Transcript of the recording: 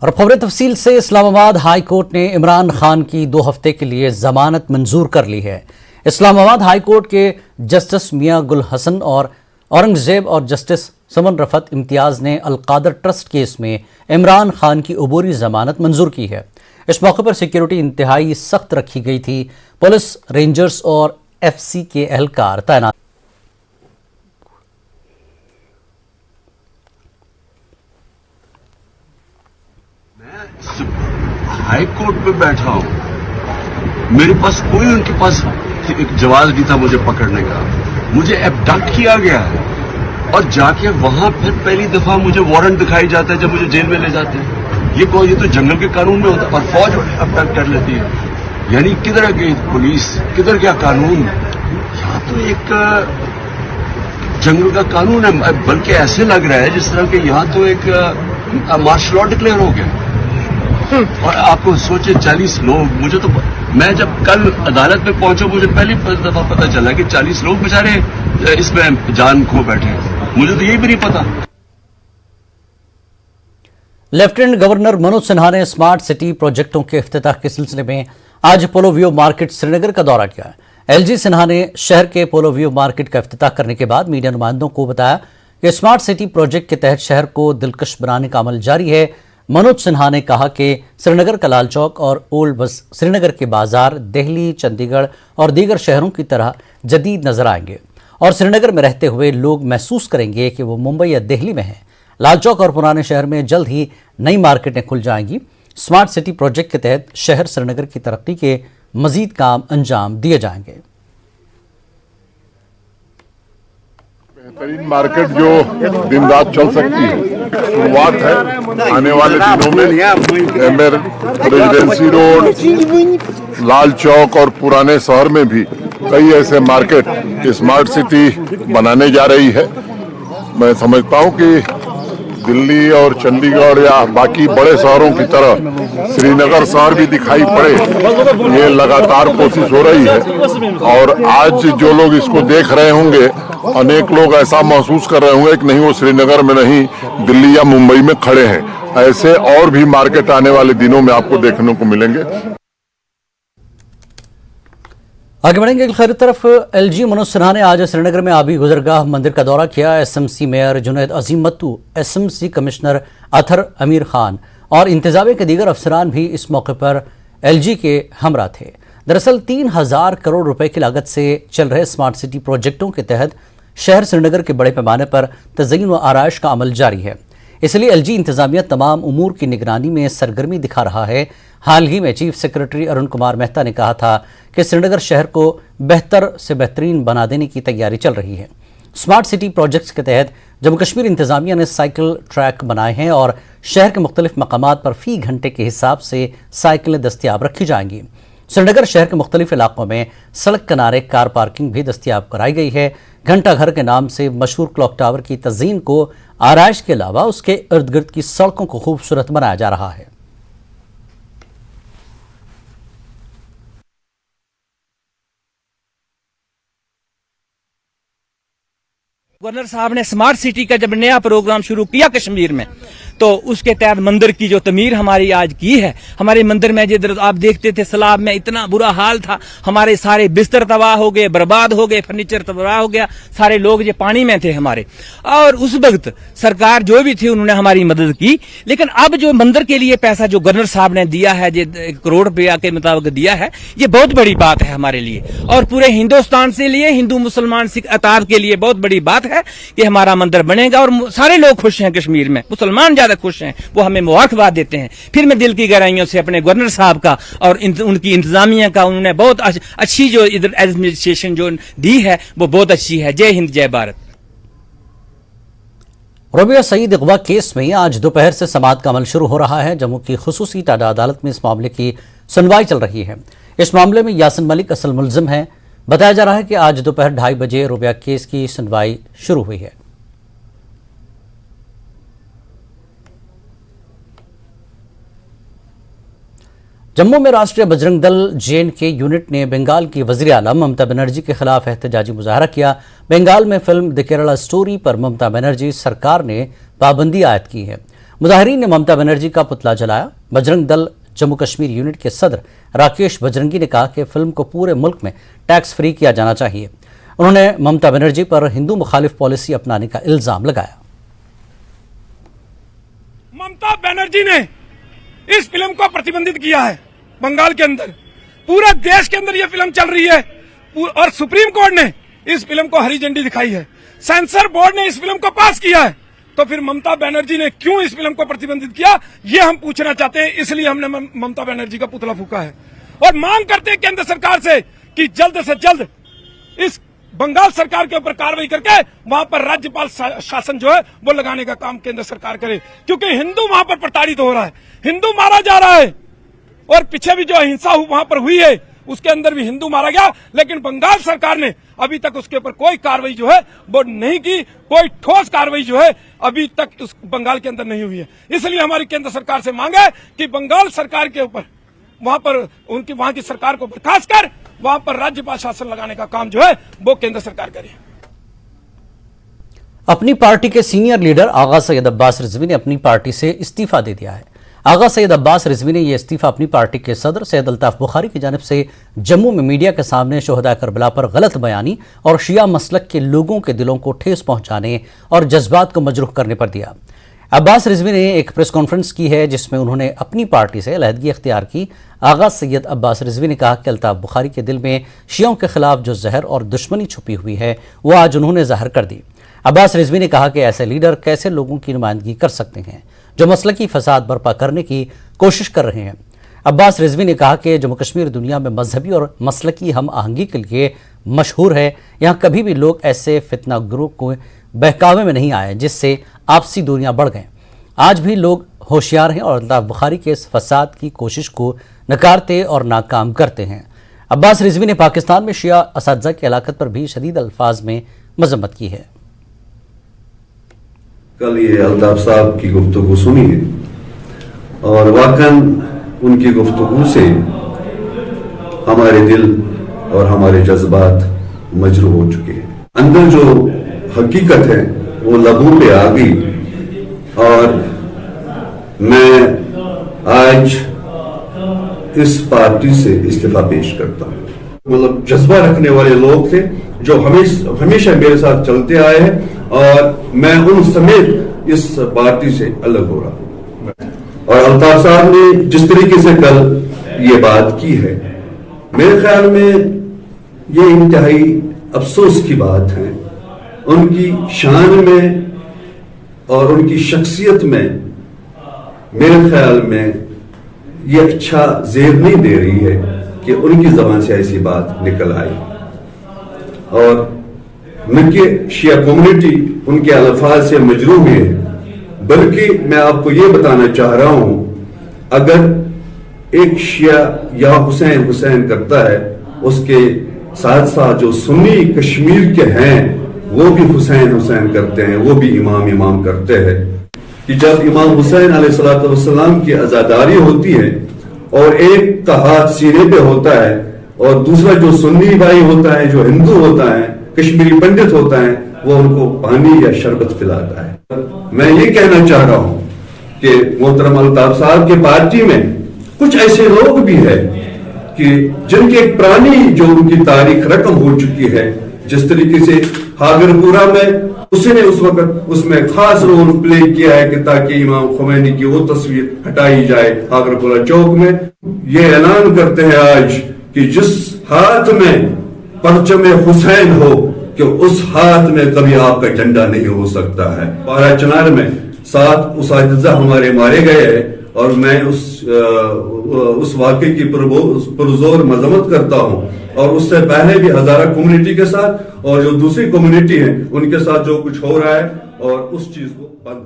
اور خبریں تفصیل سے اسلام آباد ہائی کورٹ نے عمران خان کی 2 ہفتے کے لیے ضمانت منظور کر لی ہے۔ اسلام آباد ہائی کورٹ کے جسٹس میاں گل حسن اور اورنگزیب اور جسٹس سمن رفت امتیاز نے القادر ٹرسٹ کیس میں عمران خان کی عبوری ضمانت منظور کی ہے۔ اس موقع پر سیکیورٹی انتہائی سخت رکھی گئی تھی۔ پولیس، رینجرز اور ایف سی کے اہلکار تعینات۔ ہائی کورٹ پہ بیٹھا ہوں، میرے پاس کوئی ان کے پاس ایک جواز نہیں تھا مجھے پکڑنے کا۔ مجھے ایبڈکٹ کیا گیا ہے اور جا کے وہاں پھر پہلی دفعہ مجھے وارنٹ دکھائی جاتا ہے جب مجھے جیل میں لے جاتے ہیں۔ یہ تو جنگل کے قانون میں ہوتا ہے اور فوج ایبڈکٹ کر لیتی ہے۔ یعنی کدھر گئی پولیس، کدھر گیا قانون؟ یہاں تو ایک جنگل کا قانون ہے، بلکہ ایسے لگ رہا ہے جس طرح کہ یہاں تو ایک مارشل لاء ڈکلیئر ہو گیا۔ اور آپ کو سوچے 40 لوگ، مجھے تو میں جب کل عدالت میں پہنچا مجھے پہلی دفعہ پتہ چلا کہ 40 لوگ بیچارے اس میں جان کھو بیٹھے۔ مجھے تو یہی بھی نہیں پتا۔ لیفٹیننٹ گورنر منوج سنہا نے اسمارٹ سٹی پروجیکٹوں کے افتتاح کے سلسلے میں آج پولو ویو مارکیٹ سری نگر کا دورہ کیا۔ ایل جی سنہا نے شہر کے پولو ویو مارکیٹ کا افتتاح کرنے کے بعد میڈیا نمائندوں کو بتایا کہ اسمارٹ سٹی پروجیکٹ کے تحت شہر کو دلکش بنانے کا عمل جاری ہے۔ منوج سنہا نے کہا کہ سری نگر کا لال چوک اور اولڈ بس سری نگر کے بازار دہلی، چندی گڑھ اور دیگر شہروں کی طرح جدید نظر آئیں گے اور سری نگر میں رہتے ہوئے لوگ محسوس کریں گے کہ وہ ممبئی یا دہلی میں ہیں۔ لال چوک اور پرانے شہر میں جلد ہی نئی مارکیٹیں کھل جائیں گی۔ اسمارٹ سٹی پروجیکٹ کے تحت شہر سری نگر کی ترقی کے مزید کام انجام دیے جائیں گے۔ بہترین مارکیٹ جو دن رات چل سکتی ہے، شروعات ہے۔ آنے والے دنوں میں ایمبر ریزیڈنسی روڈ، لال چوک اور پرانے شہر میں بھی کئی ایسے مارکیٹ اسمارٹ سٹی بنانے جا رہی ہے۔ میں سمجھتا ہوں کہ دلی اور چندی گڑھ یا باقی بڑے شہروں کی طرح سری نگر شہر بھی دکھائی پڑے، یہ لگاتار کوشش ہو رہی ہے۔ اور آج جو لوگ اس کو دیکھ رہے ہوں گے، انیک لوگ ایسا محسوس کر رہے ہوں گے کہ نہیں وہ سری نگر میں نہیں دلی یا ممبئی میں کھڑے ہیں۔ ایسے اور بھی مارکیٹ آنے والے دنوں میں آپ کو دیکھنے کو ملیں گے۔ آگے بڑھیں گے خیر طرف۔ ایل جی منوج سنہا نے آج سری نگر میں آبی گزرگاہ مندر کا دورہ کیا۔ S M C mayor Junaid Azeem Mattu, S M C commissioner Athar Amir Khan اور انتظامیہ کے دیگر افسران بھی اس موقع پر ایل جی کے ہمراہ تھے۔ دراصل 3000 کروڑ روپے کی لاگت سے چل رہے اسمارٹ سٹی پروجیکٹوں کے تحت شہر سری نگر کے بڑے پیمانے پر تزئین و آرائش کا عمل جاری ہے، اس لیے ایل جی انتظامیہ تمام امور کی نگرانی میں سرگرمی دکھا رہا ہے۔ حال ہی میں چیف سیکرٹری ارون کمار مہتا نے کہا تھا کہ سری نگر شہر کو بہتر سے بہترین بنا دینے کی تیاری چل رہی ہے۔ اسمارٹ سٹی پروجیکٹس کے تحت جموں کشمیر انتظامیہ نے سائیکل ٹریک بنائے ہیں اور شہر کے مختلف مقامات پر فی گھنٹے کے حساب سے سائیکلیں دستیاب رکھی جائیں گی۔ سری نگر شہر کے مختلف علاقوں میں سڑک کنارے کار پارکنگ بھی دستیاب کرائی گئی ہے۔ گھنٹہ گھر کے نام سے مشہور کلاک ٹاور کی تزئین کو آرائش کے علاوہ اس کے ارد گرد کی سڑکوں کو خوبصورت بنایا جا رہا ہے۔ گورنر صاحب نے اسمارٹ سٹی کا جب نیا پروگرام شروع کیا کشمیر میں تو اس کے تحت مندر کی جو تعمیر ہماری آج کی ہے، ہمارے مندر میں جدھر آپ دیکھتے تھے سیلاب میں اتنا برا حال تھا، ہمارے سارے بستر تباہ ہو گئے، برباد ہو گئے، فرنیچر تباہ ہو گیا، سارے لوگ جو پانی میں تھے ہمارے۔ اور اس وقت سرکار جو بھی تھی انہوں نے ہماری مدد کی، لیکن اب جو مندر کے لیے پیسہ جو گورنر صاحب نے دیا ہے، 1 کروڑ روپیہ کے مطابق دیا ہے، یہ بہت بڑی بات ہے ہمارے لیے اور پورے ہندوستان سے لیے ہندو مسلمان سکھ اتحاد کے لیے بہت بڑی بات ہے کہ ہمارا مندر بنے گا اور سارے لوگ خوش ہیں۔ کشمیر میں مسلمان زیادہ خوش ہیں، وہ ہمیں مبارکباد دیتے ہیں۔ پھر میں دل کی گہرائیوں سے اپنے گورنر صاحب کا اور ان کی انتظامیہ کا، انہوں نے بہت اچھی جو ادھر ایڈمنسٹریشن جو دی ہے وہ بہت اچھی ہے۔ جے ہند، جے بھارت۔ ربیہ سعید اغوا کیس میں آج دوپہر سے سماعت کا عمل شروع ہو رہا ہے۔ جموں کی خصوصی ٹاڈا عدالت میں اس معاملے کی سنوائی چل رہی ہے۔ اس معاملے میں یاسین ملک اصل ملزم ہے۔ بتایا جا رہا ہے کہ آج دوپہر 2:30 بجے ربیہ کیس کی سنوائی شروع ہوئی ہے۔ جموں میں راشٹریہ بجرنگ دل JNK یونٹ نے بنگال کی وزیر اعلیٰ ممتا بنرجی کے خلاف احتجاجی مظاہرہ کیا۔ بنگال میں فلم دی کیرلا سٹوری پر ممتا بنرجی سرکار نے پابندی عائد کی ہے۔ مظاہرین نے ممتا بنرجی کا پتلا جلایا۔ بجرنگ دل جموں کشمیر یونٹ کے صدر راکیش بجرنگی نے کہا کہ فلم کو پورے ملک میں ٹیکس فری کیا جانا چاہیے۔ انہوں نے ممتا بنرجی پر ہندو مخالف پالیسی اپنانے کا الزام لگایا۔ ممتا بنرجی نے اس فلم کو پرتیبندھت کیا ہے بنگال کے اندر، پورے دیش کے اندر یہ فلم چل رہی ہے اور سپریم کورٹ نے اس فلم کو ہری جھنڈی دکھائی ہے، سینسر بورڈ نے اس فلم کو پاس کیا ہے، تو پھر ممتا بنرجی نے کیوں اس فلم کو پرتیبندھت کیا، یہ ہم پوچھنا چاہتے ہیں۔ اس لیے ہم نے ممتا بنرجی کا پتلا پھونکا ہے اور مانگ کرتے ہیں کیندر سرکار سے کہ جلد سے جلد اس بنگال سرکار کے اوپر کاروائی کر کے وہاں پر راجیپال شاسن جو ہے وہ لگانے کا کام کیندر سرکار کرے، کیونکہ ہندو وہاں پر پرتاڑت ہو رہا ہے، ہندو مارا جا رہا ہے، اور پیچھے بھی جو ہنسا وہاں پر ہوئی ہے اس کے اندر بھی ہندو مارا گیا، لیکن بنگال سرکار نے ابھی تک اس کے اوپر کوئی کاروائی جو ہے وہ نہیں کی، کوئی ٹھوس کاروائی جو ہے ابھی تک اس بنگال کے اندر نہیں ہوئی ہے۔ اس لیے ہماری کیندر سرکار سے مانگ ہے کہ بنگال سرکار کے اوپر وہاں کی سرکار کو برخاست کر وہاں پر راجیپال شاسن لگانے کا کام جو ہے وہ کیندر سرکار کرے۔ اپنی پارٹی کے سینئر لیڈر آغا سید عباس رضوی نے اپنی پارٹی سے استعفیٰ دے دیا ہے۔ آغا سید عباس رضوی نے یہ استعفیٰ اپنی پارٹی کے صدر سید الطاف بخاری کی جانب سے جموں میں میڈیا کے سامنے شہداء کربلا پر غلط بیانی اور شیعہ مسلک کے لوگوں کے دلوں کو ٹھیس پہنچانے اور جذبات کو مجروح کرنے پر دیا۔ عباس رضوی نے ایک پریس کانفرنس کی ہے جس میں انہوں نے اپنی پارٹی سے علیحدگی اختیار کی۔ آغا سید عباس رضوی نے کہا کہ الطاف بخاری کے دل میں شیعوں کے خلاف جو زہر اور دشمنی چھپی ہوئی ہے وہ آج انہوں نے ظاہر کر دی۔ عباس رضوی نے کہا کہ ایسے لیڈر کیسے لوگوں کی نمائندگی کر سکتے ہیں جو مسلکی فساد برپا کرنے کی کوشش کر رہے ہیں۔ عباس رضوی نے کہا کہ جموں کشمیر دنیا میں مذہبی اور مسلکی ہم آہنگی کے لیے مشہور ہے، یہاں کبھی بھی لوگ ایسے فتنہ گروہ کو بہکاوے میں نہیں آئے جس سے آپسی دوریاں بڑھ گئیں۔ آج بھی لوگ ہوشیار ہیں اور الطاف بخاری کے اس فساد کی کوشش کو نکارتے اور ناکام کرتے ہیں۔ عباس رضوی نے پاکستان میں شیعہ اساتذہ کی ہلاکت پر بھی شدید الفاظ میں مذمت کی ہے۔ کل یہ الطاف صاحب کی گفتگو سنی ہے اور واقعاً ان کی گفتگو سے ہمارے دل اور ہمارے جذبات مجروح ہو چکے ہیں۔ اندر جو حقیقت ہے وہ لبوں پہ آ گئی اور میں آج اس پارٹی سے استعفیٰ پیش کرتا ہوں۔ مطلب جذبہ رکھنے والے لوگ تھے جو ہمیشہ میرے ساتھ چلتے آئے ہیں اور میں ان سمیت اس پارٹی سے الگ ہو رہا ہوں۔ اور الطاف صاحب نے جس طریقے سے کل یہ بات کی ہے، میرے خیال میں یہ انتہائی افسوس کی بات ہے۔ ان کی شان میں اور ان کی شخصیت میں میرے خیال میں یہ اچھا زیب نہیں دے رہی ہے کہ ان کی زبان سے ایسی بات نکل آئی، اور نہ کہ شیعہ کمیونٹی ان کے الفاظ سے مجروح ہے، بلکہ میں آپ کو یہ بتانا چاہ رہا ہوں اگر ایک شیعہ یا حسین حسین کرتا ہے، اس کے ساتھ ساتھ جو سنی کشمیر کے ہیں وہ بھی حسین حسین کرتے ہیں، وہ بھی امام امام کرتے ہیں۔ کہ جب امام حسین علیہ السلام کی عزاداری ہوتی ہے اور ایک کا ہاتھ سینے پہ ہوتا ہے اور دوسرا جو سنی بھائی ہوتا ہے، جو ہندو ہوتا ہے، کشمیری پنڈت ہوتا ہے، وہ ان کو پانی یا شربت پلاتا ہے۔ میں یہ کہنا چاہ رہا ہوں کہ محترم الطاف صاحب کے پارٹی میں کچھ ایسے لوگ بھی ہیں کہ جن کی ایک پرانی جو ان کی تاریخ رقم ہو چکی ہے، جس طریقے سے ہاگرپورہ میں اسی نے اس وقت اس میں خاص رول پلے کیا ہے کہ تاکہ امام خمینی کی وہ تصویر ہٹائی جائے ہاگرپورہ چوک میں۔ یہ اعلان کرتے ہیں آج کہ جس ہاتھ میں پرچم حسین ہو کہ اس ہاتھ میں کبھی آپ کا جھنڈا نہیں ہو سکتا ہے۔ پارا چنار میں 7 اساتذہ ہمارے مارے گئے ہیں اور میں اس واقعے کی پرزور مذمت کرتا ہوں، اور اس سے پہلے بھی ہزارہ کمیونٹی کے ساتھ اور جو دوسری کمیونٹی ہیں ان کے ساتھ جو کچھ ہو رہا ہے، اور اس چیز کو بند